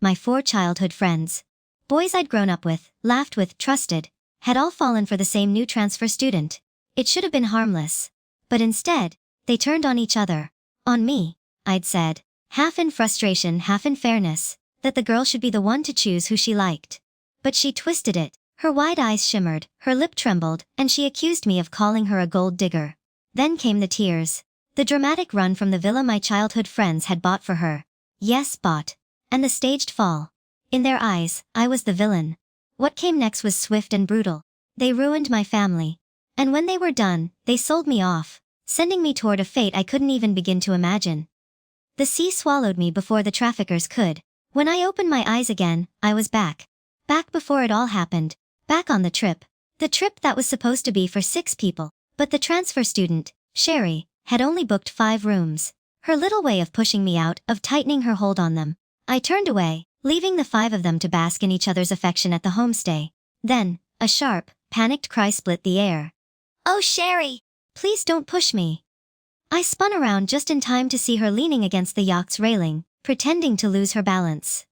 my 4 childhood friends. Boys I'd grown up with, laughed with, trusted, had all fallen for the same new transfer student. It should have been harmless. But instead, they turned on each other. On me, I'd said, half in frustration, half in fairness, that the girl should be the one to choose who she liked. But she twisted it. Her wide eyes shimmered, her lip trembled, and she accused me of calling her a gold digger. Then came the tears. The dramatic run from the villa my childhood friends had bought for her. Yes, bought. And the staged fall. In their eyes, I was the villain. What came next was swift and brutal. They ruined my family. And when they were done, they sold me off, sending me toward a fate I couldn't even begin to imagine. The sea swallowed me before the traffickers could. When I opened my eyes again, I was back. Back before it all happened. Back on the trip. The trip that was supposed to be for 6 people. But the transfer student, Sherry, had only booked 5 rooms. Her little way of pushing me out, of tightening her hold on them. I turned away, leaving the 5 of them to bask in each other's affection at the homestay. Then, a sharp, panicked cry split the air. "Oh, Sherry! Please don't push me." I spun around just in time to see her leaning against the yacht's railing, pretending to lose her balance.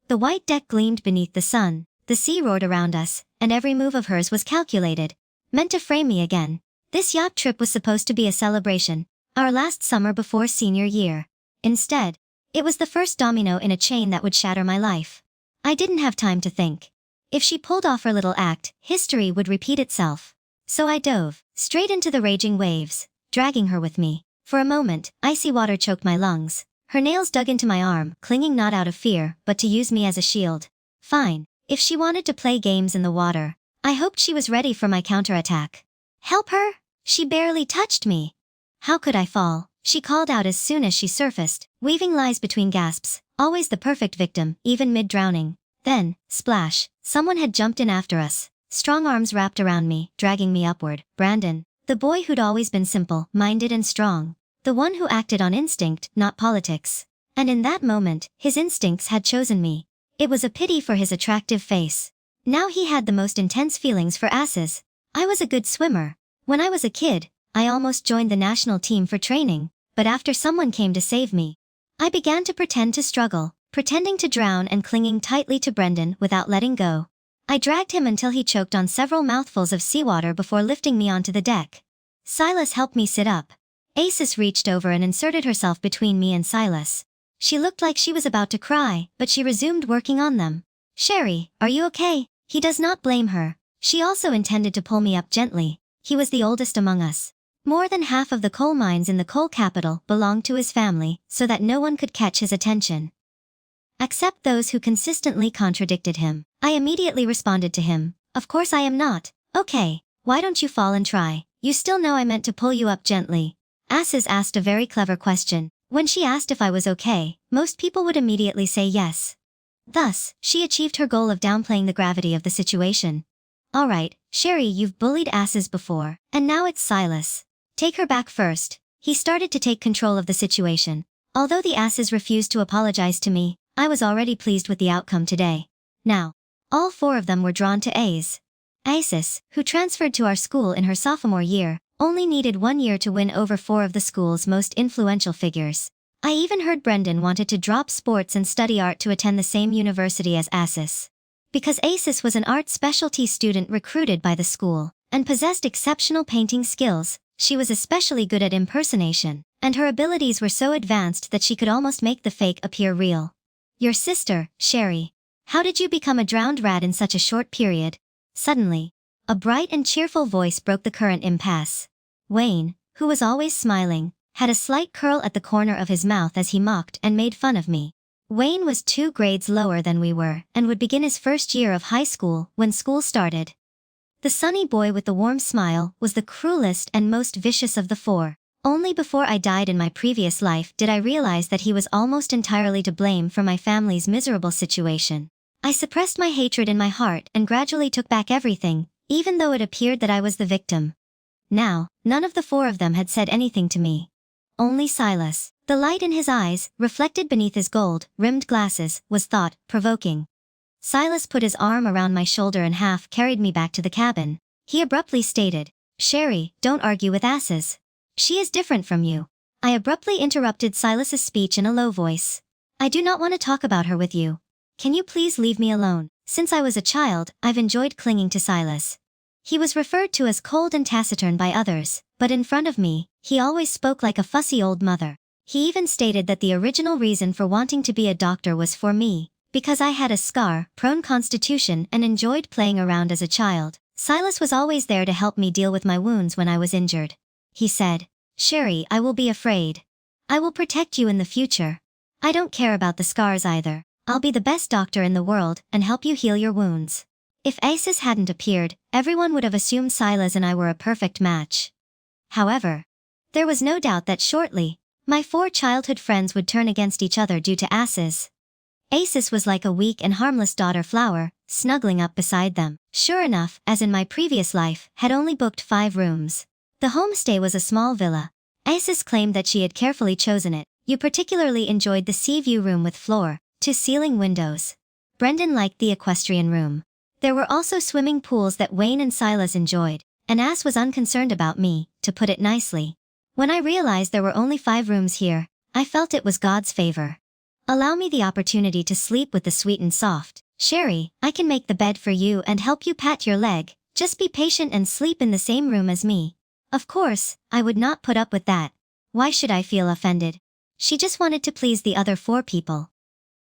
The white deck gleamed beneath the sun, the sea roared around us, and every move of hers was calculated, meant to frame me again. This yacht trip was supposed to be a celebration, our last summer before senior year. Instead, it was the first domino in a chain that would shatter my life. I didn't have time to think. If she pulled off her little act, history would repeat itself. So I dove, straight into the raging waves, dragging her with me. For a moment, icy water choked my lungs. Her nails dug into my arm, clinging not out of fear, but to use me as a shield. Fine. If she wanted to play games in the water, I hoped she was ready for my counterattack. "Help her? She barely touched me." "How could I fall?" she called out as soon as she surfaced, weaving lies between gasps, always the perfect victim, even mid-drowning. Then, splash, someone had jumped in after us. Strong arms wrapped around me, dragging me upward. Brandon, the boy who'd always been simple-minded and strong. The one who acted on instinct, not politics. And in that moment, his instincts had chosen me. It was a pity for his attractive face. Now he had the most intense feelings for asses. I was a good swimmer. When I was a kid, I almost joined the national team for training, but after someone came to save me, I began to pretend to struggle, pretending to drown and clinging tightly to Brendan without letting go. I dragged him until he choked on several mouthfuls of seawater before lifting me onto the deck. Silas helped me sit up. Acis reached over and inserted herself between me and Silas. She looked like she was about to cry, but she resumed working on them. "Sherry, are you okay?" He does not blame her. She also intended to pull me up gently. He was the oldest among us. More than half of the coal mines in the coal capital belonged to his family, so that no one could catch his attention. Except those who consistently contradicted him. I immediately responded to him, "Of course I am not." "Okay, why don't you fall and try? You still know I meant to pull you up gently." Asses asked a very clever question. When she asked if I was okay, most people would immediately say yes. Thus, she achieved her goal of downplaying the gravity of the situation. "Alright, Sherry, you've bullied asses before, and now it's Silas. Take her back first." He started to take control of the situation. Although the asses refused to apologize to me, I was already pleased with the outcome today. Now, all 4 of them were drawn to A's. Isis, who transferred to our school in her sophomore year, only needed 1 year to win over 4 of the school's most influential figures. I even heard Brendan wanted to drop sports and study art to attend the same university as Asis. Because Asis was an art specialty student recruited by the school, and possessed exceptional painting skills, she was especially good at impersonation, and her abilities were so advanced that she could almost make the fake appear real. "Your sister, Sherry. How did you become a drowned rat in such a short period?" Suddenly, a bright and cheerful voice broke the current impasse. Wayne, who was always smiling, had a slight curl at the corner of his mouth as he mocked and made fun of me. Wayne was 2 grades lower than we were and would begin his first year of high school when school started. The sunny boy with the warm smile was the cruelest and most vicious of the 4. Only before I died in my previous life did I realize that he was almost entirely to blame for my family's miserable situation. I suppressed my hatred in my heart and gradually took back everything, even though it appeared that I was the victim. Now, none of the 4 of them had said anything to me. Only Silas. The light in his eyes, reflected beneath his gold-rimmed glasses, was thought-provoking. Silas put his arm around my shoulder and half carried me back to the cabin. He abruptly stated, "Sherry, don't argue with asses. She is different from you." I abruptly interrupted Silas's speech in a low voice. "I do not want to talk about her with you." Can you please leave me alone? Since I was a child, I've enjoyed clinging to Silas. He was referred to as cold and taciturn by others, but in front of me, he always spoke like a fussy old mother. He even stated that the original reason for wanting to be a doctor was for me, because I had a scar-prone constitution and enjoyed playing around as a child. Silas was always there to help me deal with my wounds when I was injured. He said, "Sherry, I will be afraid. I will protect you in the future. I don't care about the scars either. I'll be the best doctor in the world and help you heal your wounds." If Isis hadn't appeared, everyone would have assumed Silas and I were a perfect match. However, there was no doubt that shortly, my 4 childhood friends would turn against each other due to Isis. Isis was like a weak and harmless daughter flower, snuggling up beside them. Sure enough, as in my previous life, had only booked 5 rooms. The homestay was a small villa. Isis claimed that she had carefully chosen it. You particularly enjoyed the sea view room with floor-to-ceiling windows. Brendan liked the equestrian room. There were also swimming pools that Wayne and Silas enjoyed, and As was unconcerned about me, to put it nicely. When I realized there were only 5 rooms here, I felt it was God's favor. Allow me the opportunity to sleep with the sweet and soft. Sherry, I can make the bed for you and help you pat your leg. Just be patient and sleep in the same room as me. Of course, I would not put up with that. Why should I feel offended? She just wanted to please the other 4 people.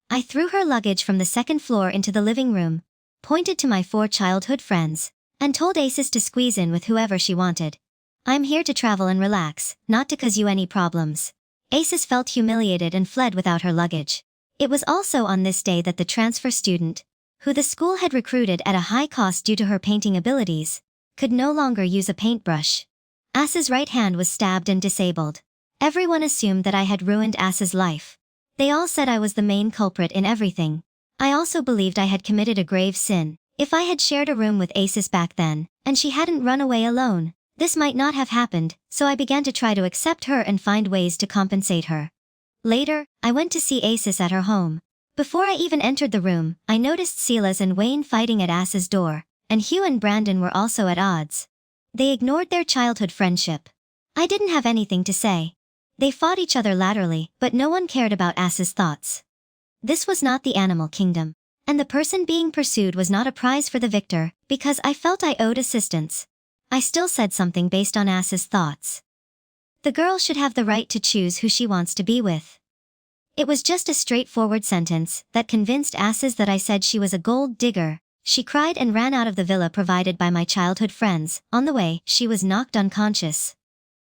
I threw her luggage from the 2nd floor into the living room, pointed to my 4 childhood friends, and told Isis to squeeze in with whoever she wanted. I'm here to travel and relax, not to cause you any problems. Isis felt humiliated and fled without her luggage. It was also on this day that the transfer student, who the school had recruited at a high cost due to her painting abilities, could no longer use a paintbrush. As's right hand was stabbed and disabled. Everyone assumed that I had ruined As's life. They all said I was the main culprit in everything. I also believed I had committed a grave sin. If I had shared a room with Isis back then, and she hadn't run away alone, this might not have happened, so I began to try to accept her and find ways to compensate her. Later, I went to see Isis at her home. Before I even entered the room, I noticed Silas and Wayne fighting at As's door, and Hugh and Brandon were also at odds. They ignored their childhood friendship. I didn't have anything to say. They fought each other laterally, but no one cared about As's thoughts. This was not the animal kingdom, and the person being pursued was not a prize for the victor, because I felt I owed assistance. I still said something based on As's thoughts. The girl should have the right to choose who she wants to be with. It was just a straightforward sentence that convinced As's that I said she was a gold digger. She cried and ran out of the villa provided by my childhood friends. On the way, she was knocked unconscious.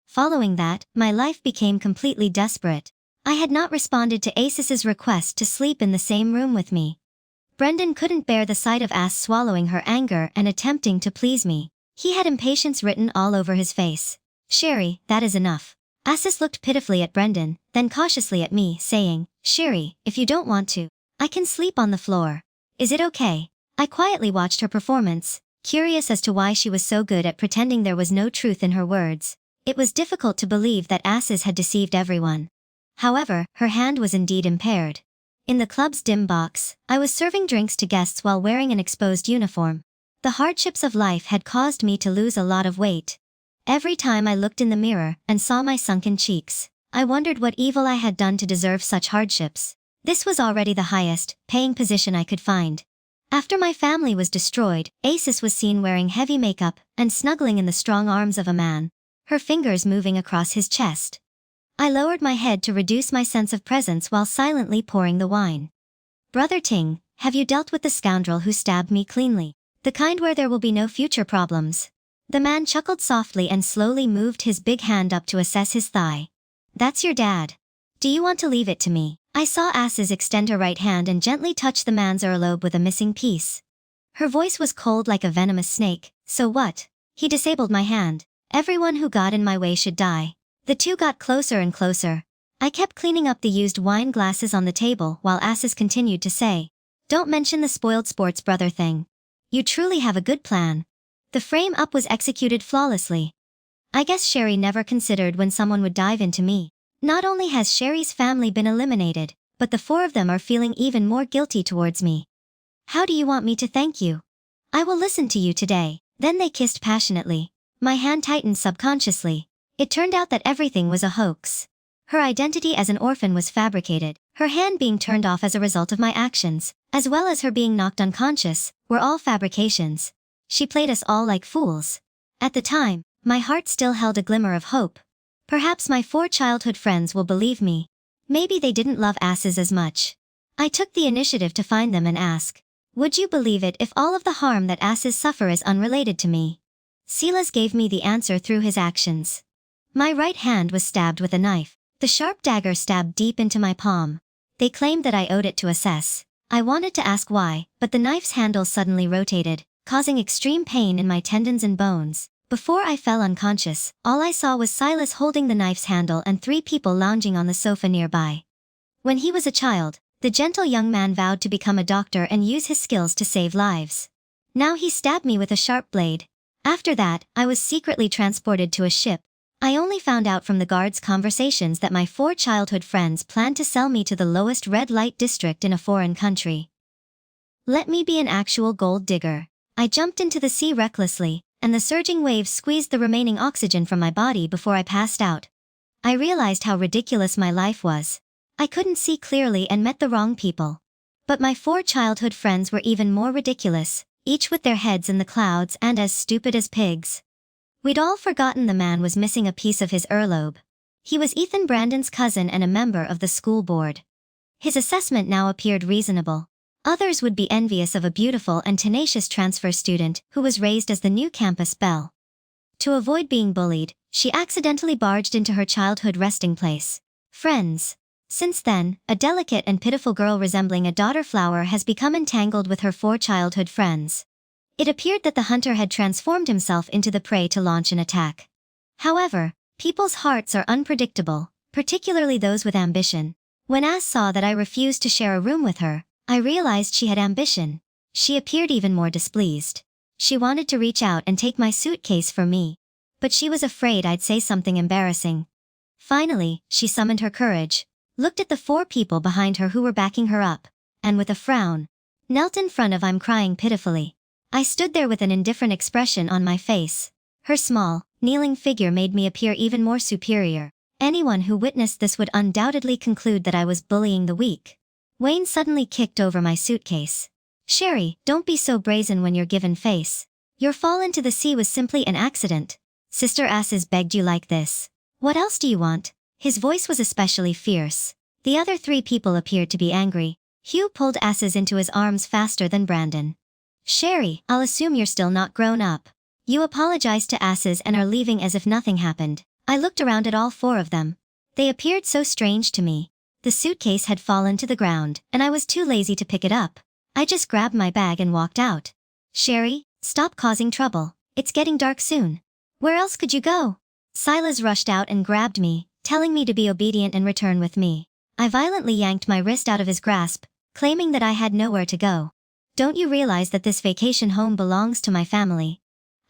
Following that, my life became completely desperate. I had not responded to Isis's request to sleep in the same room with me. Brendan couldn't bear the sight of As swallowing her anger and attempting to please me. He had impatience written all over his face. Sherry, that is enough. Asis looked pitifully at Brendan, then cautiously at me, saying, Sherry, if you don't want to, I can sleep on the floor. Is it okay? I quietly watched her performance, curious as to why she was so good at pretending there was no truth in her words. It was difficult to believe that Asis had deceived everyone. However, her hand was indeed impaired. In the club's dim box, I was serving drinks to guests while wearing an exposed uniform. The hardships of life had caused me to lose a lot of weight. Every time I looked in the mirror and saw my sunken cheeks, I wondered what evil I had done to deserve such hardships. This was already the highest paying position I could find. After my family was destroyed, Asis was seen wearing heavy makeup and snuggling in the strong arms of a man, her fingers moving across his chest. I lowered my head to reduce my sense of presence while silently pouring the wine. Brother Ting, have you dealt with the scoundrel who stabbed me cleanly? The kind where there will be no future problems. The man chuckled softly and slowly moved his big hand up to assess his thigh. That's your dad. Do you want to leave it to me? I saw Asis extend her right hand and gently touch the man's earlobe with a missing piece. Her voice was cold like a venomous snake. So what? He disabled my hand. Everyone who got in my way should die. The two got closer and closer. I kept cleaning up the used wine glasses on the table while Asis continued to say, Don't mention the spoiled sports brother thing. You truly have a good plan. The frame-up was executed flawlessly. I guess Sherry never considered when someone would dive into me. Not only has Sherry's family been eliminated, but the 4 of them are feeling even more guilty towards me. How do you want me to thank you? I will listen to you today. Then they kissed passionately. My hand tightened subconsciously. It turned out that everything was a hoax. Her identity as an orphan was fabricated, her hand being turned off as a result of my actions, as well as her being knocked unconscious, were all fabrications. She played us all like fools. At the time, my heart still held a glimmer of hope. Perhaps my 4 childhood friends will believe me. Maybe they didn't love asses as much. I took the initiative to find them and ask, would you believe it if all of the harm that asses suffer is unrelated to me? Silas gave me the answer through his actions. My right hand was stabbed with a knife. The sharp dagger stabbed deep into my palm. They claimed that I owed it to assess. I wanted to ask why, but the knife's handle suddenly rotated, causing extreme pain in my tendons and bones. Before I fell unconscious, all I saw was Silas holding the knife's handle and 3 people lounging on the sofa nearby. When he was a child, the gentle young man vowed to become a doctor and use his skills to save lives. Now he stabbed me with a sharp blade. After that, I was secretly transported to a ship. I only found out from the guards' conversations that my 4 childhood friends planned to sell me to the lowest red light district in a foreign country. Let me be an actual gold digger. I jumped into the sea recklessly, and the surging waves squeezed the remaining oxygen from my body before I passed out. I realized how ridiculous my life was. I couldn't see clearly and met the wrong people. But my 4 childhood friends were even more ridiculous, each with their heads in the clouds and as stupid as pigs. We'd all forgotten the man was missing a piece of his earlobe. He was Ethan Brandon's cousin and a member of the school board. His assessment now appeared reasonable. Others would be envious of a beautiful and tenacious transfer student who was raised as the new campus belle. To avoid being bullied, she accidentally barged into her childhood resting place. Friends. Since then, a delicate and pitiful girl resembling a daughter flower has become entangled with her 4 childhood friends. It appeared that the hunter had transformed himself into the prey to launch an attack. However, people's hearts are unpredictable, particularly those with ambition. When As saw that I refused to share a room with her, I realized she had ambition. She appeared even more displeased. She wanted to reach out and take my suitcase from me. But she was afraid I'd say something embarrassing. Finally, she summoned her courage, looked at the 4 people behind her who were backing her up, and with a frown, knelt in front of I'm crying pitifully. I stood there with an indifferent expression on my face. Her small, kneeling figure made me appear even more superior. Anyone who witnessed this would undoubtedly conclude that I was bullying the weak. Wayne suddenly kicked over my suitcase. Sherry, don't be so brazen when you're given face. Your fall into the sea was simply an accident. Sister Asses begged you like this. What else do you want? His voice was especially fierce. The other 3 people appeared to be angry. Hugh pulled Asses into his arms faster than Brandon. Sherry, I'll assume you're still not grown up. You apologized to Asses and are leaving as if nothing happened. I looked around at all 4 of them. They appeared so strange to me. The suitcase had fallen to the ground, and I was too lazy to pick it up. I just grabbed my bag and walked out. Sherry, stop causing trouble. It's getting dark soon. Where else could you go? Silas rushed out and grabbed me, telling me to be obedient and return with me. I violently yanked my wrist out of his grasp, claiming that I had nowhere to go. Don't you realize that this vacation home belongs to my family?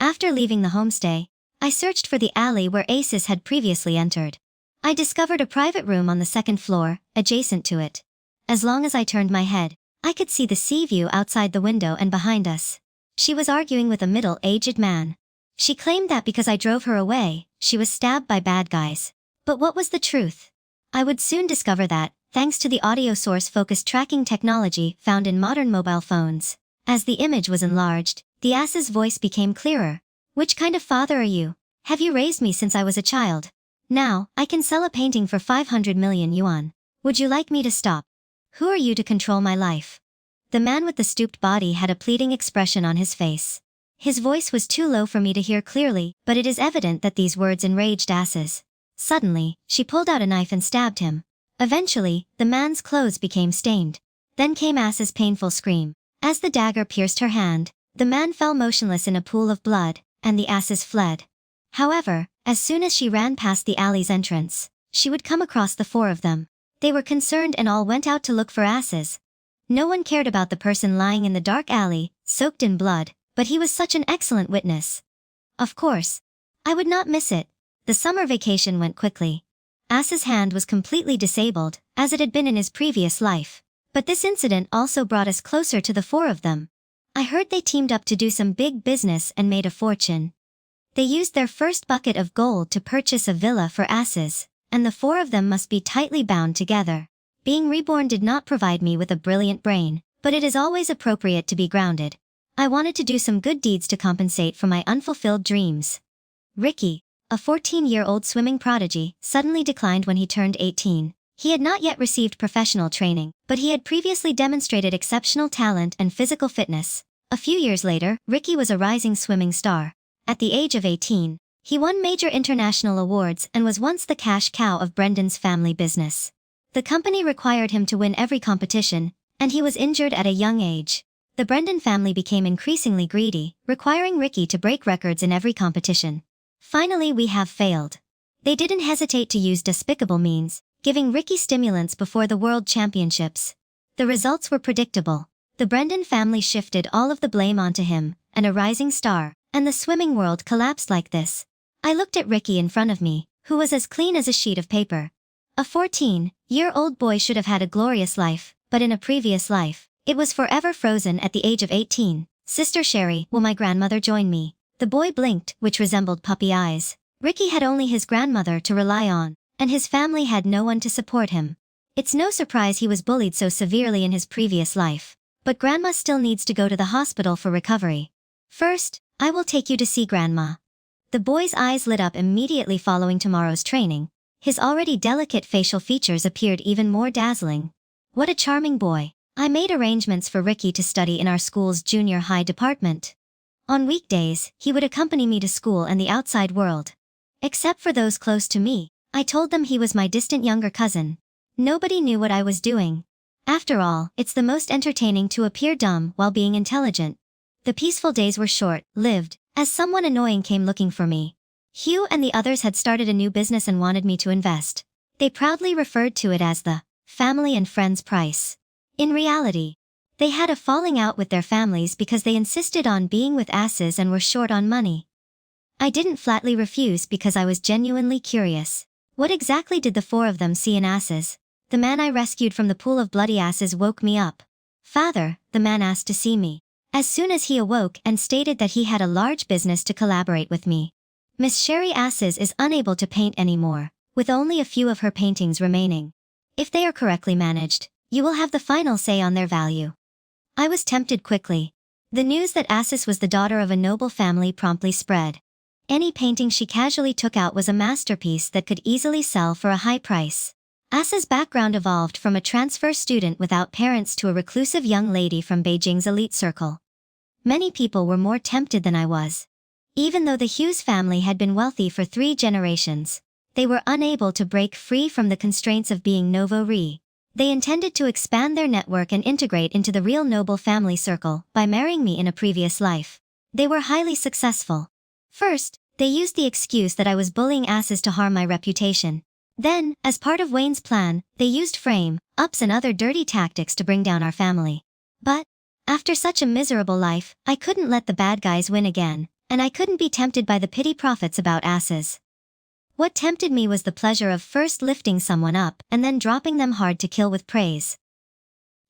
After leaving the homestay, I searched for the alley where Aces had previously entered. I discovered a private room on the 2nd floor, adjacent to it. As long as I turned my head, I could see the sea view outside the window and behind us. She was arguing with a middle-aged man. She claimed that because I drove her away, she was stabbed by bad guys. But what was the truth? I would soon discover that, thanks to the audio source-focused tracking technology found in modern mobile phones. As the image was enlarged, the Ass's voice became clearer. Which kind of father are you? Have you raised me since I was a child? Now, I can sell a painting for 500 million yuan. Would you like me to stop? Who are you to control my life? The man with the stooped body had a pleading expression on his face. His voice was too low for me to hear clearly, but it is evident that these words enraged Asses. Suddenly, she pulled out a knife and stabbed him. Eventually, the man's clothes became stained. Then came Ass's painful scream. As the dagger pierced her hand, the man fell motionless in a pool of blood, and the Asses fled. However, as soon as she ran past the alley's entrance, she would come across the 4 of them. They were concerned and all went out to look for Asses. No one cared about the person lying in the dark alley, soaked in blood, but he was such an excellent witness. Of course, I would not miss it. The summer vacation went quickly. Ass's hand was completely disabled, as it had been in his previous life. But this incident also brought us closer to the 4 of them. I heard they teamed up to do some big business and made a fortune. They used their first bucket of gold to purchase a villa for Asses, and the four of them must be tightly bound together. Being reborn did not provide me with a brilliant brain, but it is always appropriate to be grounded. I wanted to do some good deeds to compensate for my unfulfilled dreams. Ricky, a 14-year-old swimming prodigy, suddenly declined when he turned 18. He had not yet received professional training, but he had previously demonstrated exceptional talent and physical fitness. A few years later, Ricky was a rising swimming star. At the age of 18, he won major international awards and was once the cash cow of Brendan's family business. The company required him to win every competition, and he was injured at a young age. The Brendan family became increasingly greedy, requiring Ricky to break records in every competition. Finally, we have failed. They didn't hesitate to use despicable means, giving Ricky stimulants before the World Championships. The results were predictable. The Brendan family shifted all of the blame onto him, and a rising star, and the swimming world collapsed like this. I looked at Ricky in front of me, who was as clean as a sheet of paper. A 14-year-old boy should have had a glorious life, but in a previous life, it was forever frozen at the age of 18. Sister Sherry, will my grandmother join me? The boy blinked, which resembled puppy eyes. Ricky had only his grandmother to rely on, and his family had no one to support him. It's no surprise he was bullied so severely in his previous life. But Grandma still needs to go to the hospital for recovery. First, I will take you to see Grandma. The boy's eyes lit up immediately following tomorrow's training. His already delicate facial features appeared even more dazzling. What a charming boy. I made arrangements for Ricky to study in our school's junior high department. On weekdays, he would accompany me to school and the outside world. Except for those close to me, I told them he was my distant younger cousin. Nobody knew what I was doing. After all, it's the most entertaining to appear dumb while being intelligent. The peaceful days were short-lived, as someone annoying came looking for me. Hugh and the others had started a new business and wanted me to invest. They proudly referred to it as the family and friends price. In reality, they had a falling out with their families because they insisted on being with asses and were short on money. I didn't flatly refuse because I was genuinely curious. What exactly did the four of them see in asses? The man I rescued from the pool of bloody asses woke me up. Father, the man asked to see me. As soon as he awoke and stated that he had a large business to collaborate with me. Miss Sherry Asses is unable to paint anymore, with only a few of her paintings remaining. If they are correctly managed, you will have the final say on their value. I was tempted quickly. The news that Asses was the daughter of a noble family promptly spread. Any painting she casually took out was a masterpiece that could easily sell for a high price. As's background evolved from a transfer student without parents to a reclusive young lady from Beijing's elite circle. Many people were more tempted than I was. Even though the Hughes family had been wealthy for 3 generations, they were unable to break free from the constraints of being nouveau riche. They intended to expand their network and integrate into the real noble family circle by marrying me in a previous life. They were highly successful. First, they used the excuse that I was bullying Asses to harm my reputation. Then, as part of Wayne's plan, they used frame-ups and other dirty tactics to bring down our family. But, after such a miserable life, I couldn't let the bad guys win again, and I couldn't be tempted by the pity profits about Asses. What tempted me was the pleasure of first lifting someone up and then dropping them hard to kill with praise.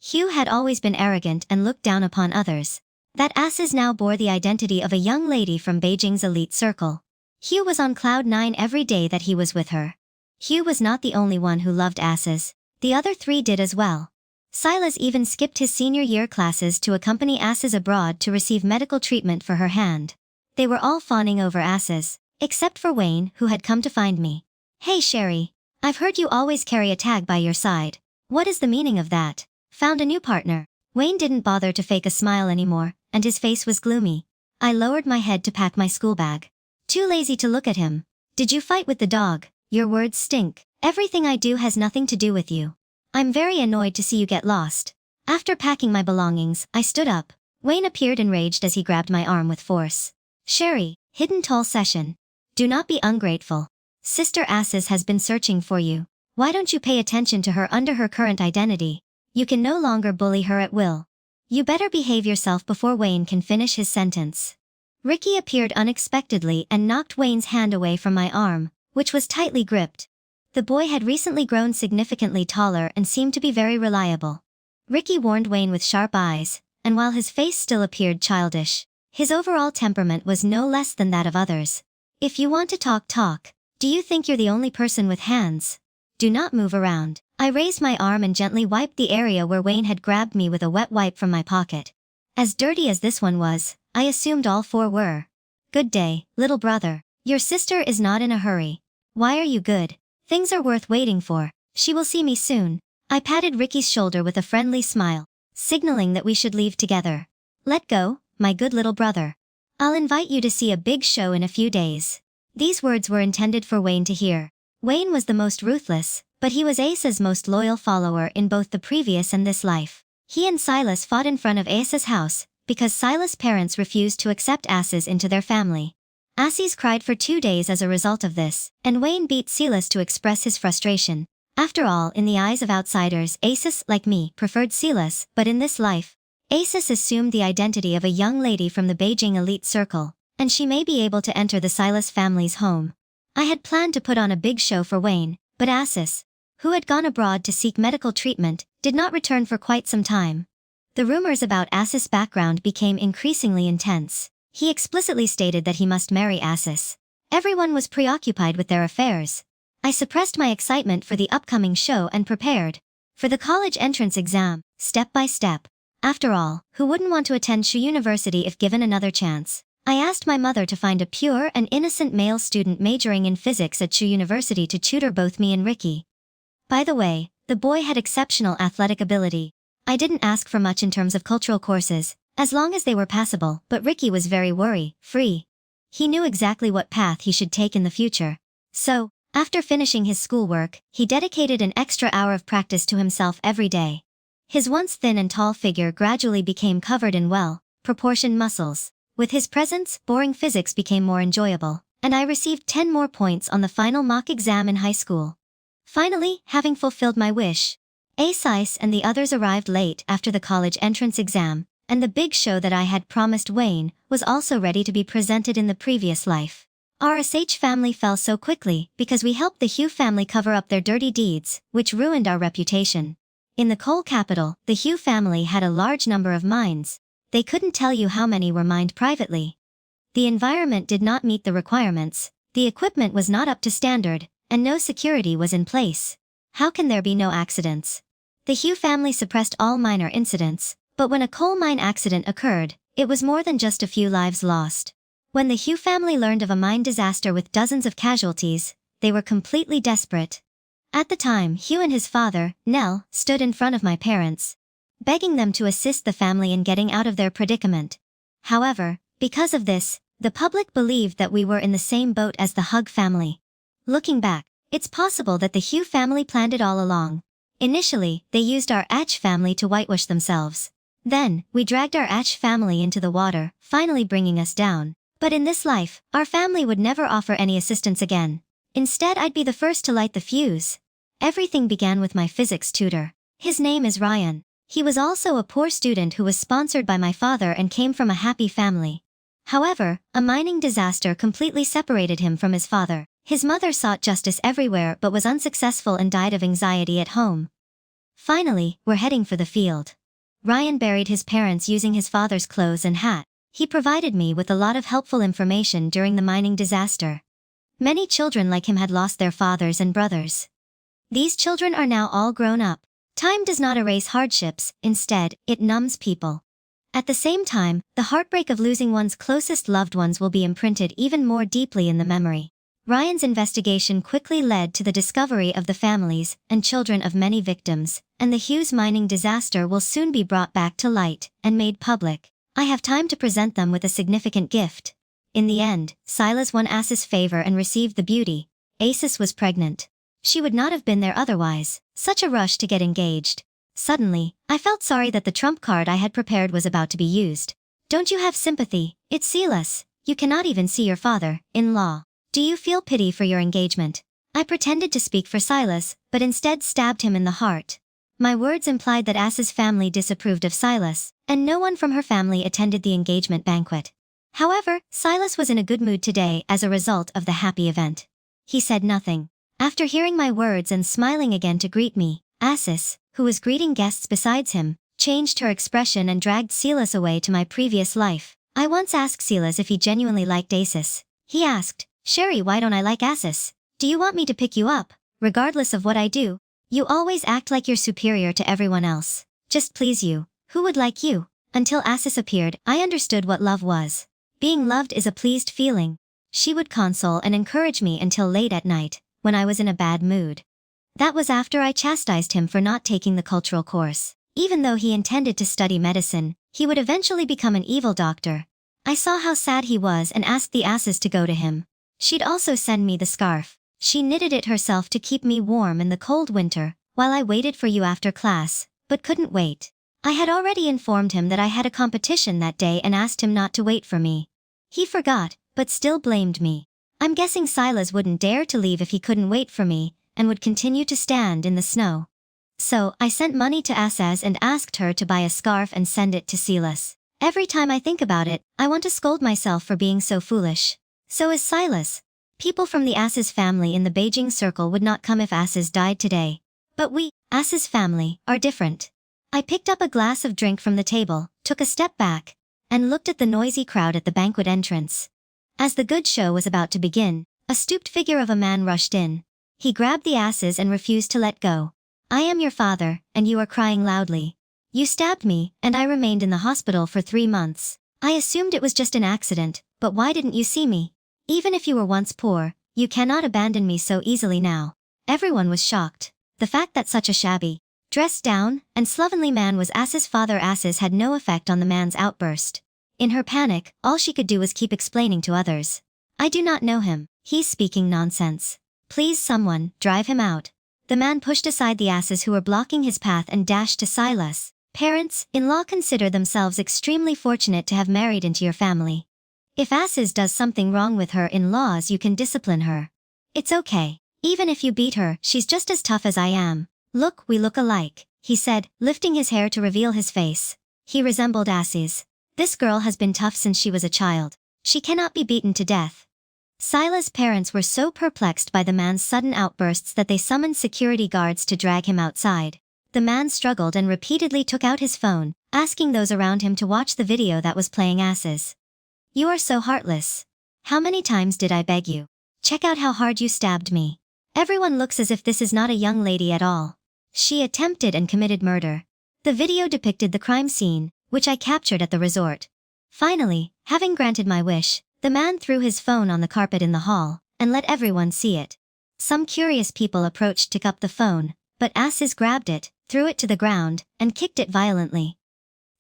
Hugh had always been arrogant and looked down upon others. That Asses now bore the identity of a young lady from Beijing's elite circle. Hugh was on cloud 9 every day that he was with her. Hugh was not the only one who loved Asses. The other 3 did as well. Silas even skipped his senior year classes to accompany Asses abroad to receive medical treatment for her hand. They were all fawning over Asses, except for Wayne, who had come to find me. Hey Sherry, I've heard you always carry a tag by your side. What is the meaning of that? Found a new partner. Wayne didn't bother to fake a smile anymore, and his face was gloomy. I lowered my head to pack my school bag. Too lazy to look at him. Did you fight with the dog? Your words stink. Everything I do has nothing to do with you. I'm very annoyed to see you get lost. After packing my belongings, I stood up. Wayne appeared enraged as he grabbed my arm with force. Sherry, hidden tall session. Do not be ungrateful. Sister Asses has been searching for you. Why don't you pay attention to her under her current identity? You can no longer bully her at will. You better behave yourself before Wayne can finish his sentence. Ricky appeared unexpectedly and knocked Wayne's hand away from my arm, which was tightly gripped. The boy had recently grown significantly taller and seemed to be very reliable. Ricky warned Wayne with sharp eyes, and while his face still appeared childish, his overall temperament was no less than that of others. If you want to talk, Do you think you're the only person with hands? Do not move around. I raised my arm and gently wiped the area where Wayne had grabbed me with a wet wipe from my pocket. As dirty as this one was, I assumed all four were. Good day, little brother. Your sister is not in a hurry. Why are you good? Things are worth waiting for. She will see me soon. I patted Ricky's shoulder with a friendly smile, signaling that we should leave together. Let go, my good little brother. I'll invite you to see a big show in a few days. These words were intended for Wayne to hear. Wayne was the most ruthless, but he was Asa's most loyal follower in both the previous and this life. He and Silas fought in front of Asa's house, because Silas' parents refused to accept Asis into their family. Asis cried for 2 days as a result of this, and Wayne beat Silas to express his frustration. After all, in the eyes of outsiders, Asis, like me, preferred Silas, but in this life, Asis assumed the identity of a young lady from the Beijing elite circle, and she may be able to enter the Silas family's home. I had planned to put on a big show for Wayne, but Asis, who had gone abroad to seek medical treatment, did not return for quite some time. The rumors about Asis' background became increasingly intense. He explicitly stated that he must marry Asis. Everyone was preoccupied with their affairs. I suppressed my excitement for the upcoming show and prepared for the college entrance exam, step by step. After all, who wouldn't want to attend Shu University if given another chance? I asked my mother to find a pure and innocent male student majoring in physics at Shu University to tutor both me and Ricky. By the way, the boy had exceptional athletic ability. I didn't ask for much in terms of cultural courses, as long as they were passable, but Ricky was very worry-free. He knew exactly what path he should take in the future. So, after finishing his schoolwork, he dedicated an extra hour of practice to himself every day. His once thin and tall figure gradually became covered in well-proportioned muscles. With his presence, boring physics became more enjoyable, and I received 10 more points on the final mock exam in high school. Finally, having fulfilled my wish, Asis and the others arrived late after the college entrance exam, and the big show that I had promised Wayne was also ready to be presented in the previous life. Our SH family fell so quickly because we helped the Hugh family cover up their dirty deeds, which ruined our reputation. In the coal capital, the Hugh family had a large number of mines. They couldn't tell you how many were mined privately. The environment did not meet the requirements, the equipment was not up to standard, and no security was in place. How can there be no accidents? The Hugh family suppressed all minor incidents, but when a coal mine accident occurred, it was more than just a few lives lost. When the Hugh family learned of a mine disaster with dozens of casualties, they were completely desperate. At the time, Hugh and his father, Nell, stood in front of my parents, begging them to assist the family in getting out of their predicament. However, because of this, the public believed that we were in the same boat as the Hug family. Looking back, it's possible that the Hugh family planned it all along. Initially, they used our Ach family to whitewash themselves. Then, we dragged our Ach family into the water, finally bringing us down. But in this life, our family would never offer any assistance again. Instead, I'd be the first to light the fuse. Everything began with my physics tutor. His name is Ryan. He was also a poor student who was sponsored by my father and came from a happy family. However, a mining disaster completely separated him from his father. His mother sought justice everywhere but was unsuccessful and died of anxiety at home. Finally, we're heading for the field. Ryan buried his parents using his father's clothes and hat. He provided me with a lot of helpful information during the mining disaster. Many children like him had lost their fathers and brothers. These children are now all grown up. Time does not erase hardships, instead, it numbs people. At the same time, the heartbreak of losing one's closest loved ones will be imprinted even more deeply in the memory. Ryan's investigation quickly led to the discovery of the families and children of many victims, and the Hughes mining disaster will soon be brought back to light and made public. I have time to present them with a significant gift. In the end, Silas won Asis' favor and received the beauty. Asis was pregnant. She would not have been there otherwise. Such a rush to get engaged. Suddenly, I felt sorry that the trump card I had prepared was about to be used. Don't you have sympathy? It's Silas. You cannot even see your father-in-law. Do you feel pity for your engagement? I pretended to speak for Silas, but instead stabbed him in the heart. My words implied that Asis' family disapproved of Silas, and no one from her family attended the engagement banquet. However, Silas was in a good mood today as a result of the happy event. He said nothing. After hearing my words and smiling again to greet me, Asis, who was greeting guests besides him, changed her expression and dragged Silas away to my previous life. I once asked Silas if he genuinely liked Asis. He asked, "Sherry, why don't I like Asis? Do you want me to pick you up? Regardless of what I do, you always act like you're superior to everyone else. Just please you. Who would like you? Until Asis appeared, I understood what love was. Being loved is a pleased feeling. She would console and encourage me until late at night, when I was in a bad mood. That was after I chastised him for not taking the cultural course. Even though he intended to study medicine, he would eventually become an evil doctor. I saw how sad he was and asked the Asis to go to him. She'd also send me the scarf. She knitted it herself to keep me warm in the cold winter, while I waited for you after class, but couldn't wait. I had already informed him that I had a competition that day and asked him not to wait for me. He forgot, but still blamed me. I'm guessing Silas wouldn't dare to leave if he couldn't wait for me, and would continue to stand in the snow. So, I sent money to Asis and asked her to buy a scarf and send it to Silas. Every time I think about it, I want to scold myself for being so foolish. So is Silas. People from the Asis family in the Beijing circle would not come if Asis died today. But we, Asis family, are different. I picked up a glass of drink from the table, took a step back, and looked at the noisy crowd at the banquet entrance. As the good show was about to begin, a stooped figure of a man rushed in. He grabbed the Asis and refused to let go. I am your father, and you are crying loudly. You stabbed me, and I remained in the hospital for 3 months. I assumed it was just an accident, but why didn't you see me? Even if you were once poor, you cannot abandon me so easily now. Everyone was shocked. The fact that such a shabby, dressed down, and slovenly man was Asis' father Asis had no effect on the man's outburst. In her panic, all she could do was keep explaining to others. I do not know him. He's speaking nonsense. Please someone, drive him out. The man pushed aside the Asis who were blocking his path and dashed to Silas. Parents-in-law consider themselves extremely fortunate to have married into your family. If Asis does something wrong with her in-laws, you can discipline her. It's okay. Even if you beat her, she's just as tough as I am. Look, we look alike, he said, lifting his hair to reveal his face. He resembled Asis. This girl has been tough since she was a child. She cannot be beaten to death. Silas' parents were so perplexed by the man's sudden outbursts that they summoned security guards to drag him outside. The man struggled and repeatedly took out his phone, asking those around him to watch the video that was playing Asis. You are so heartless. How many times did I beg you? Check out how hard you stabbed me. Everyone looks as if this is not a young lady at all. She attempted and committed murder. The video depicted the crime scene, which I captured at the resort. Finally, having granted my wish, the man threw his phone on the carpet in the hall, and let everyone see it. Some curious people approached to pick up the phone, but Asis grabbed it, threw it to the ground, and kicked it violently.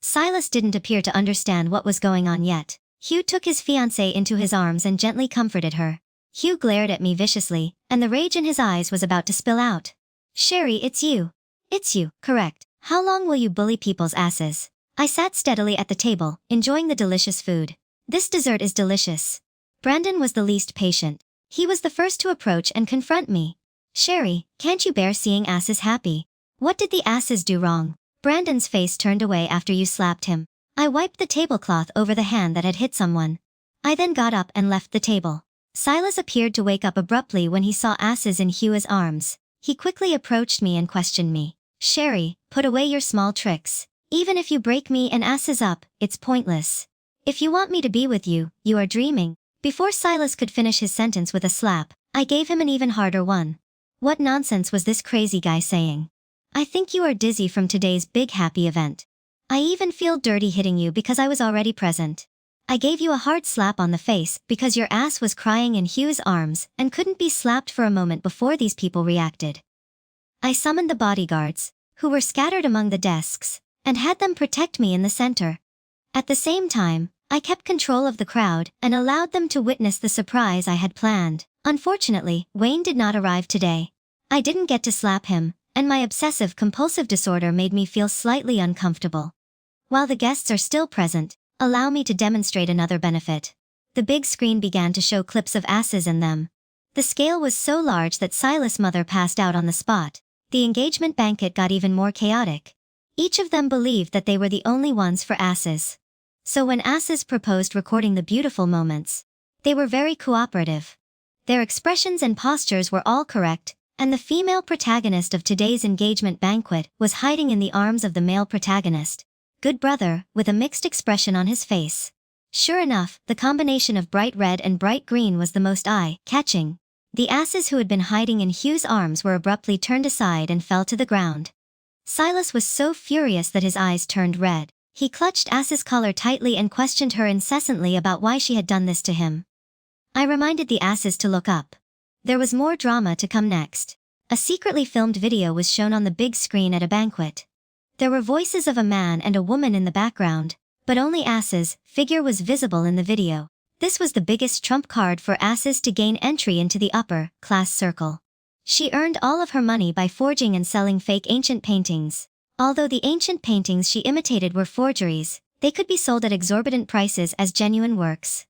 Silas didn't appear to understand what was going on yet. Hugh took his fiancée into his arms and gently comforted her. Hugh glared at me viciously, and the rage in his eyes was about to spill out. Sherry, it's you. It's you, correct. How long will you bully people's asses? I sat steadily at the table, enjoying the delicious food. This dessert is delicious. Brandon was the least patient. He was the first to approach and confront me. Sherry, can't you bear seeing Asis happy? What did the Asis do wrong? Brandon's face turned away after you slapped him. I wiped the tablecloth over the hand that had hit someone. I then got up and left the table. Silas appeared to wake up abruptly when he saw Asis in Hugh's arms. He quickly approached me and questioned me. Sherry, put away your small tricks. Even if you break me and Asis up, it's pointless. If you want me to be with you, you are dreaming. Before Silas could finish his sentence with a slap, I gave him an even harder one. What nonsense was this crazy guy saying? I think you are dizzy from today's big happy event. I even feel dirty hitting you because I was already present. I gave you a hard slap on the face because your ass was crying in Hugh's arms and couldn't be slapped for a moment before these people reacted. I summoned the bodyguards, who were scattered among the desks, and had them protect me in the center. At the same time, I kept control of the crowd and allowed them to witness the surprise I had planned. Unfortunately, Wayne did not arrive today. I didn't get to slap him, and my obsessive-compulsive disorder made me feel slightly uncomfortable. While the guests are still present, allow me to demonstrate another benefit. The big screen began to show clips of Asis in them. The scale was so large that Silas' mother passed out on the spot. The engagement banquet got even more chaotic. Each of them believed that they were the only ones for Asis. So when Asis proposed recording the beautiful moments, they were very cooperative. Their expressions and postures were all correct, and the female protagonist of today's engagement banquet was hiding in the arms of the male protagonist, good brother, with a mixed expression on his face. Sure enough, the combination of bright red and bright green was the most eye-catching. The asses who had been hiding in Hugh's arms were abruptly turned aside and fell to the ground. Silas was so furious that his eyes turned red. He clutched Ass's collar tightly and questioned her incessantly about why she had done this to him. I reminded the asses to look up. There was more drama to come next. A secretly filmed video was shown on the big screen at a banquet. There were voices of a man and a woman in the background, but only Ass's figure was visible in the video. This was the biggest trump card for Asses to gain entry into the upper-class circle. She earned all of her money by forging and selling fake ancient paintings. Although the ancient paintings she imitated were forgeries, they could be sold at exorbitant prices as genuine works.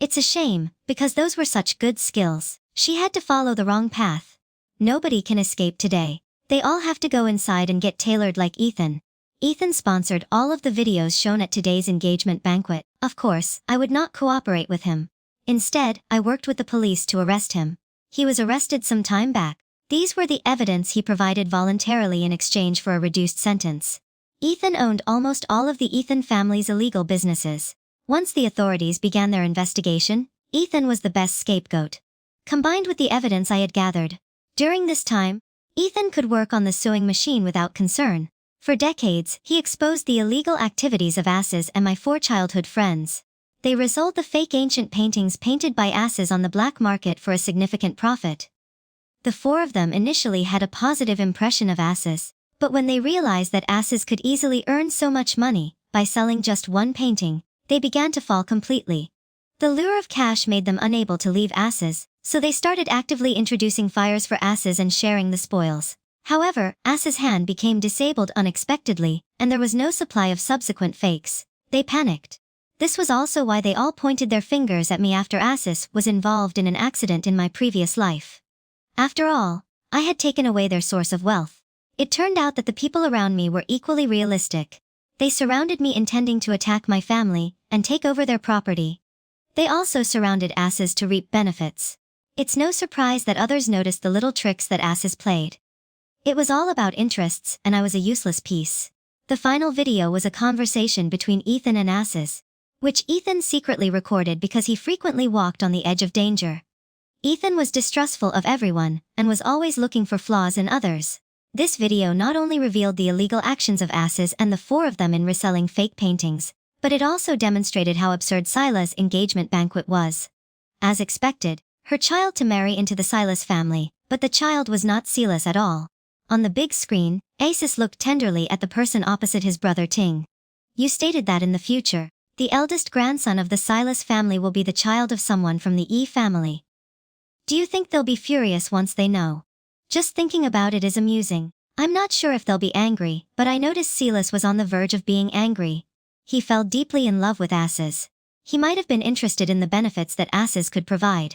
It's a shame, because those were such good skills. She had to follow the wrong path. Nobody can escape today. They all have to go inside and get tailored like Ethan. Ethan sponsored all of the videos shown at today's engagement banquet. Of course, I would not cooperate with him. Instead, I worked with the police to arrest him. He was arrested some time back. These were the evidence he provided voluntarily in exchange for a reduced sentence. Ethan owned almost all of the Ethan family's illegal businesses. Once the authorities began their investigation, Ethan was the best scapegoat. Combined with the evidence I had gathered, during this time, Ethan could work on the sewing machine without concern. For decades, he exposed the illegal activities of Asses and my 4 childhood friends. They resold the fake ancient paintings painted by Asses on the black market for a significant profit. The 4 of them initially had a positive impression of Asses, but when they realized that Asses could easily earn so much money by selling just one painting, they began to fall completely. The lure of cash made them unable to leave Asses, so they started actively introducing fires for Asses and sharing the spoils. However, Ass's hand became disabled unexpectedly, and there was no supply of subsequent fakes. They panicked. This was also why they all pointed their fingers at me after Asses was involved in an accident in my previous life. After all, I had taken away their source of wealth. It turned out that the people around me were equally realistic. They surrounded me intending to attack my family and take over their property. They also surrounded Asses to reap benefits. It's no surprise that others noticed the little tricks that Asses played. It was all about interests, and I was a useless piece. The final video was a conversation between Ethan and Asses, which Ethan secretly recorded because he frequently walked on the edge of danger. Ethan was distrustful of everyone, and was always looking for flaws in others. This video not only revealed the illegal actions of Asses and the 4 of them in reselling fake paintings, but it also demonstrated how absurd Silas' engagement banquet was. As expected, her child to marry into the Silas family, but the child was not Silas at all. On the big screen, Asis looked tenderly at the person opposite his brother Ting. You stated that in the future, the eldest grandson of the Silas family will be the child of someone from the E family. Do you think they'll be furious once they know? Just thinking about it is amusing. I'm not sure if they'll be angry, but I noticed Silas was on the verge of being angry. He fell deeply in love with Asses. He might have been interested in the benefits that Asses could provide.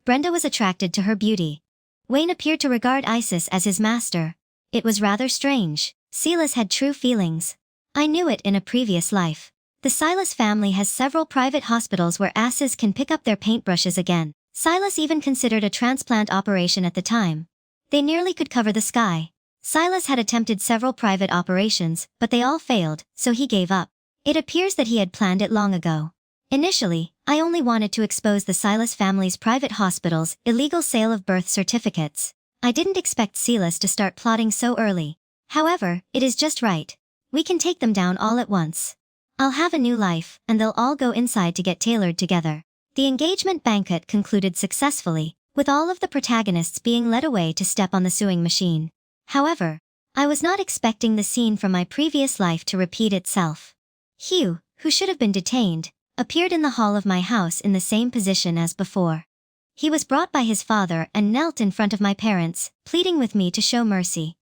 Brenda was attracted to her beauty. Wayne appeared to regard Isis as his master. It was rather strange. Silas had true feelings. I knew it in a previous life. The Silas family has several private hospitals where Asses can pick up their paintbrushes again. Silas even considered a transplant operation at the time. They nearly could cover the sky. Silas had attempted several private operations, but they all failed, so he gave up. It appears that he had planned it long ago. Initially, I only wanted to expose the Silas family's private hospitals' illegal sale of birth certificates. I didn't expect Silas to start plotting so early. However, it is just right. We can take them down all at once. I'll have a new life, and they'll all go inside to get tailored together. The engagement banquet concluded successfully, with all of the protagonists being led away to step on the sewing machine. However, I was not expecting the scene from my previous life to repeat itself. Hugh, who should have been detained, appeared in the hall of my house in the same position as before. He was brought by his father and knelt in front of my parents, pleading with me to show mercy.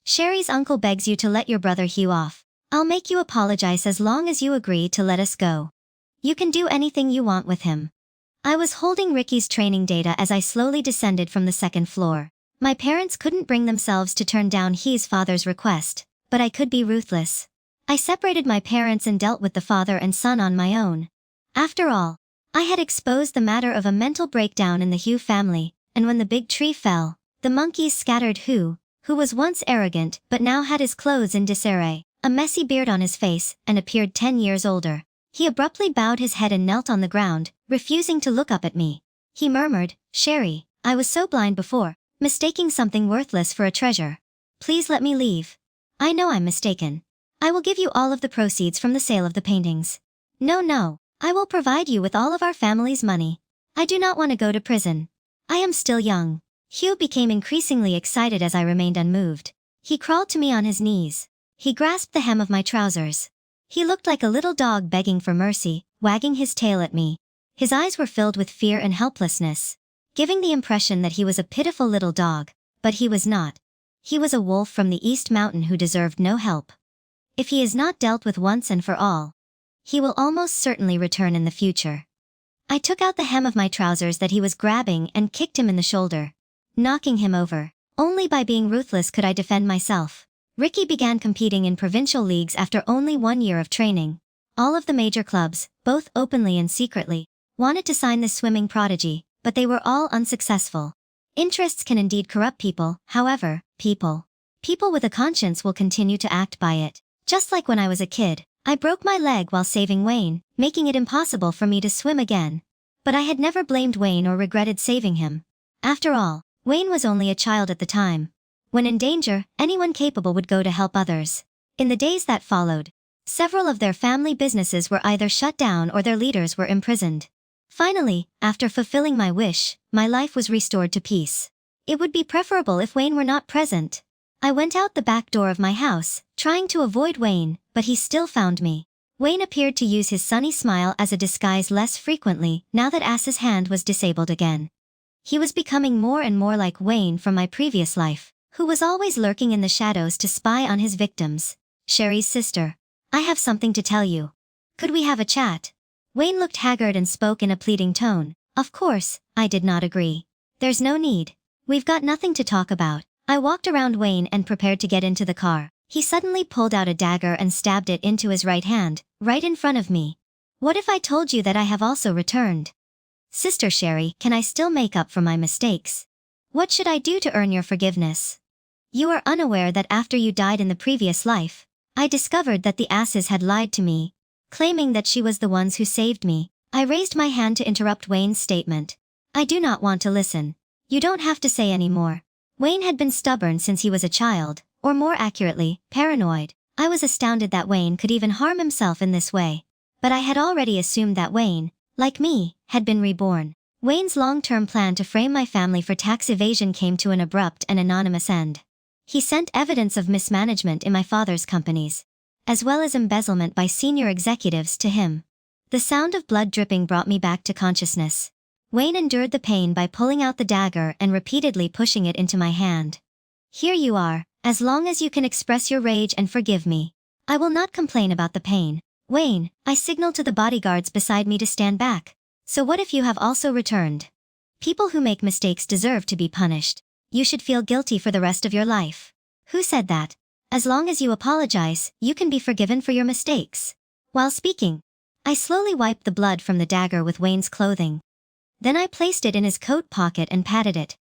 Sherry's uncle begs you to let your brother Hugh off. I'll make you apologize as long as you agree to let us go. You can do anything you want with him. I was holding Ricky's training data as I slowly descended from the 2nd floor. My parents couldn't bring themselves to turn down Hugh's father's request, but I could be ruthless. I separated my parents and dealt with the father and son on my own. After all, I had exposed the matter of a mental breakdown in the Hugh family, and when the big tree fell, the monkeys scattered who was once arrogant but now had his clothes in disarray, a messy beard on his face, and appeared 10 years older. He abruptly bowed his head and knelt on the ground, refusing to look up at me. He murmured, "Sherry, I was so blind before, mistaking something worthless for a treasure. Please let me leave. I know I'm mistaken. I will give you all of the proceeds from the sale of the paintings. No, no, I will provide you with all of our family's money. I do not want to go to prison. I am still young. Hugh became increasingly excited as I remained unmoved. He crawled to me on his knees. He grasped the hem of my trousers. He looked like a little dog begging for mercy, wagging his tail at me. His eyes were filled with fear and helplessness, giving the impression that he was a pitiful little dog, but he was not. He was a wolf from the East Mountain who deserved no help. If he is not dealt with once and for all, he will almost certainly return in the future. I took out the hem of my trousers that he was grabbing and kicked him in the shoulder, knocking him over. Only by being ruthless could I defend myself. Ricky began competing in provincial leagues after only 1 year of training. All of the major clubs, both openly and secretly, wanted to sign this swimming prodigy, but they were all unsuccessful. Interests can indeed corrupt people, however, people with a conscience will continue to act by it. Just like when I was a kid, I broke my leg while saving Wayne, making it impossible for me to swim again. But I had never blamed Wayne or regretted saving him. After all, Wayne was only a child at the time. When in danger, anyone capable would go to help others. In the days that followed, several of their family businesses were either shut down or their leaders were imprisoned. Finally, after fulfilling my wish, my life was restored to peace. It would be preferable if Wayne were not present. I went out the back door of my house, trying to avoid Wayne, but he still found me. Wayne appeared to use his sunny smile as a disguise less frequently now that Ass's hand was disabled again. He was becoming more and more like Wayne from my previous life, who was always lurking in the shadows to spy on his victims. Sherry's sister. I have something to tell you. Could we have a chat? Wayne looked haggard and spoke in a pleading tone. Of course, I did not agree. There's no need. We've got nothing to talk about. I walked around Wayne and prepared to get into the car. He suddenly pulled out a dagger and stabbed it into his right hand, right in front of me. What if I told you that I have also returned? Sister Sherry, can I still make up for my mistakes? What should I do to earn your forgiveness? You are unaware that after you died in the previous life, I discovered that the Asses had lied to me, claiming that she was the ones who saved me. I raised my hand to interrupt Wayne's statement. I do not want to listen. You don't have to say any more. Wayne had been stubborn since he was a child, or more accurately, paranoid. I was astounded that Wayne could even harm himself in this way. But I had already assumed that Wayne, like me, had been reborn. Wayne's long-term plan to frame my family for tax evasion came to an abrupt and anonymous end. He sent evidence of mismanagement in my father's companies, as well as embezzlement by senior executives to him. The sound of blood dripping brought me back to consciousness. Wayne endured the pain by pulling out the dagger and repeatedly pushing it into my hand. Here you are, as long as you can express your rage and forgive me. I will not complain about the pain. Wayne, I signaled to the bodyguards beside me to stand back. So what if you have also returned? People who make mistakes deserve to be punished. You should feel guilty for the rest of your life. Who said that? As long as you apologize, you can be forgiven for your mistakes. While speaking, I slowly wiped the blood from the dagger with Wayne's clothing. Then I placed it in his coat pocket and patted it.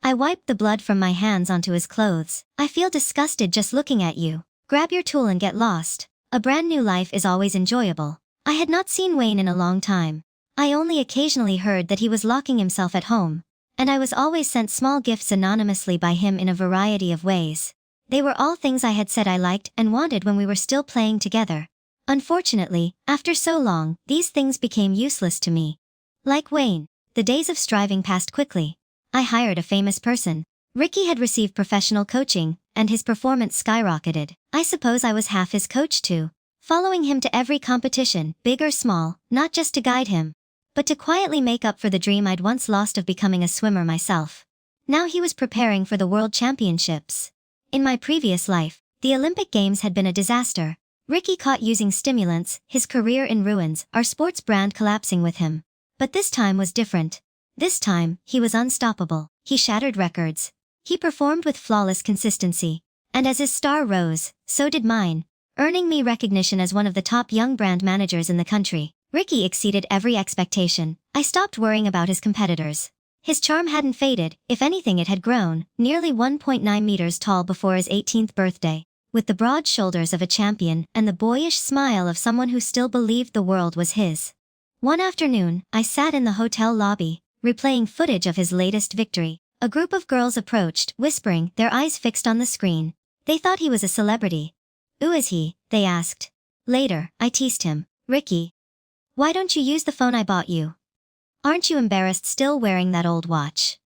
I wiped the blood from my hands onto his clothes. I feel disgusted just looking at you. Grab your tool and get lost. A brand new life is always enjoyable. I had not seen Wayne in a long time. I only occasionally heard that he was locking himself at home, and I was always sent small gifts anonymously by him in a variety of ways. They were all things I had said I liked and wanted when we were still playing together. Unfortunately, after so long, these things became useless to me. Like Wayne, the days of striving passed quickly. I hired a famous person. Ricky had received professional coaching, and his performance skyrocketed. I suppose I was half his coach too, following him to every competition, big or small, not just to guide him, but to quietly make up for the dream I'd once lost of becoming a swimmer myself. Now he was preparing for the World Championships. In my previous life, the Olympic Games had been a disaster. Ricky caught using stimulants, his career in ruins, our sports brand collapsing with him. But this time was different. This time, he was unstoppable. He shattered records. He performed with flawless consistency. And as his star rose, so did mine, earning me recognition as one of the top young brand managers in the country. Ricky exceeded every expectation. I stopped worrying about his competitors. His charm hadn't faded, if anything it had grown, nearly 1.9 meters tall before his 18th birthday, with the broad shoulders of a champion and the boyish smile of someone who still believed the world was his. One afternoon, I sat in the hotel lobby, replaying footage of his latest victory. A group of girls approached, whispering, their eyes fixed on the screen. They thought he was a celebrity. Who is he? They asked. Later, I teased him. Ricky. Why don't you use the phone I bought you? Aren't you embarrassed still wearing that old watch?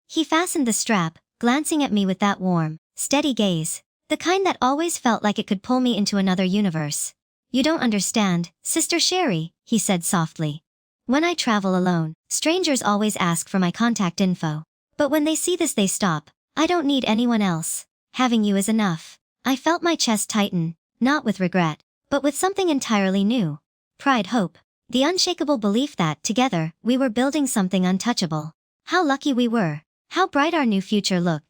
He fastened the strap, glancing at me with that warm, steady gaze. The kind that always felt like it could pull me into another universe. You don't understand, Sister Sherry, he said softly. When I travel alone, strangers always ask for my contact info. But when they see this they stop. I don't need anyone else. Having you is enough. I felt my chest tighten, not with regret, but with something entirely new. Pride, hope. The unshakable belief that, together, we were building something untouchable. How lucky we were. How bright our new future looked.